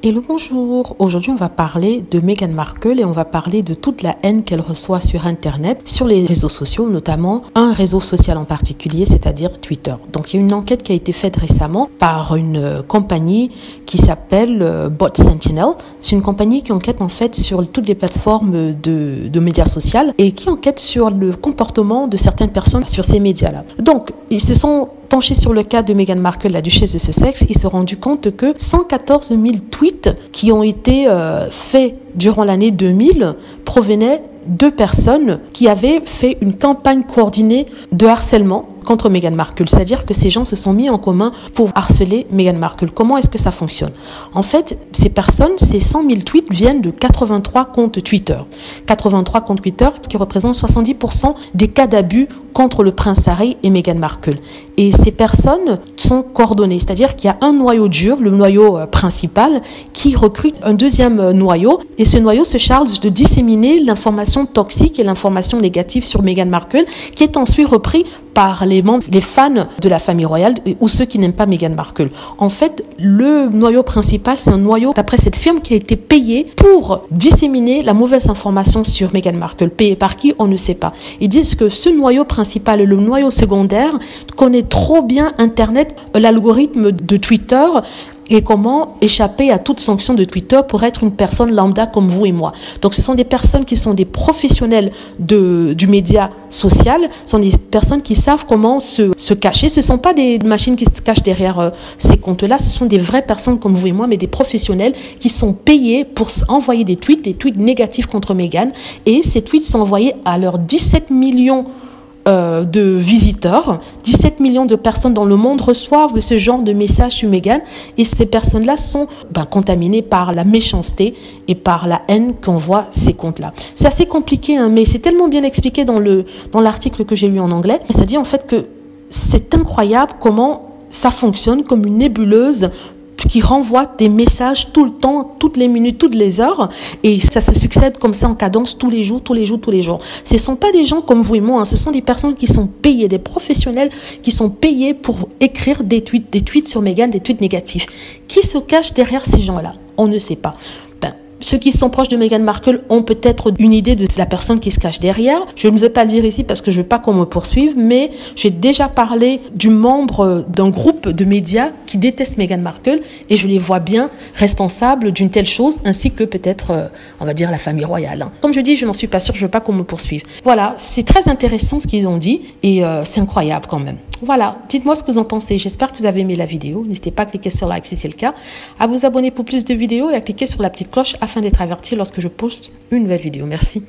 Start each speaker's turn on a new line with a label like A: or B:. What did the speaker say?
A: Hello, bonjour. Aujourd'hui, on va parler de Meghan Markle et on va parler de toute la haine qu'elle reçoit sur Internet, sur les réseaux sociaux, notamment un réseau social en particulier, c'est-à-dire Twitter. Donc, il y a une enquête qui a été faite récemment par une compagnie qui s'appelle Bot Sentinel. C'est une compagnie qui enquête en fait sur toutes les plateformes de médias sociaux et qui enquête sur le comportement de certaines personnes sur ces médias-là. Donc, ils se sont penchés sur le cas de Meghan Markle, la duchesse de Sussex. Ils se sont rendus compte que 114 000 tweets qui ont été faits durant l'année 2000 provenaient de personnes qui avaient fait une campagne coordonnée de harcèlement contre Meghan Markle. C'est-à-dire que ces gens se sont mis en commun pour harceler Meghan Markle. Comment est-ce que ça fonctionne? En fait, ces personnes, ces 100 000 tweets viennent de 83 comptes Twitter. 83 comptes Twitter, ce qui représente 70% des cas d'abus contre le prince Harry et Meghan Markle. Et ces personnes sont coordonnées, c'est-à-dire qu'il y a un noyau dur, le noyau principal, qui recrute un deuxième noyau. Et ce noyau se charge de disséminer l'information toxique et l'information négative sur Meghan Markle, qui est ensuite repris par les fans de la famille royale ou ceux qui n'aiment pas Meghan Markle. En fait, le noyau principal, c'est un noyau, d'après cette firme, qui a été payé pour disséminer la mauvaise information sur Meghan Markle. Payé par qui? On ne sait pas. Ils disent que ce noyau principal et le noyau secondaire connaît trop bien Internet, l'algorithme de Twitter, et comment échapper à toute sanction de Twitter pour être une personne lambda comme vous et moi. Donc, ce sont des personnes qui sont des professionnels du média social, ce sont des personnes qui savent comment se cacher. Ce ne sont pas des machines qui se cachent derrière ces comptes-là, ce sont des vraies personnes comme vous et moi, mais des professionnels qui sont payés pour envoyer des tweets négatifs contre Meghan. Et ces tweets sont envoyés à leurs 17 millions de visiteurs, 17 millions de personnes dans le monde reçoivent ce genre de messages sur Meghan, et ces personnes-là sont contaminées par la méchanceté et par la haine qu'envoient ces comptes-là. C'est assez compliqué, hein, mais c'est tellement bien expliqué dans l'article que j'ai lu en anglais. Ça dit en fait que c'est incroyable comment ça fonctionne comme une nébuleuse qui renvoie des messages tout le temps, toutes les minutes, toutes les heures, et ça se succède comme ça en cadence tous les jours. Ce ne sont pas des gens comme vous et moi, hein, ce sont des personnes qui sont payées, des professionnels qui sont payés pour écrire des tweets sur Meghan, des tweets négatifs. Qui se cache derrière ces gens-là? On ne sait pas. Ceux qui sont proches de Meghan Markle ont peut-être une idée de la personne qui se cache derrière. Je ne vais pas le dire ici parce que je ne veux pas qu'on me poursuive, mais j'ai déjà parlé du membre d'un groupe de médias qui déteste Meghan Markle et je les vois bien responsables d'une telle chose, ainsi que peut-être, on va dire, la famille royale. Comme je dis, je n'en suis pas sûre, je ne veux pas qu'on me poursuive. Voilà, c'est très intéressant ce qu'ils ont dit et c'est incroyable quand même. Voilà, dites-moi ce que vous en pensez. J'espère que vous avez aimé la vidéo. N'hésitez pas à cliquer sur like si c'est le cas, à vous abonner pour plus de vidéos et à cliquer sur la petite cloche afin d'être averti lorsque je poste une nouvelle vidéo. Merci.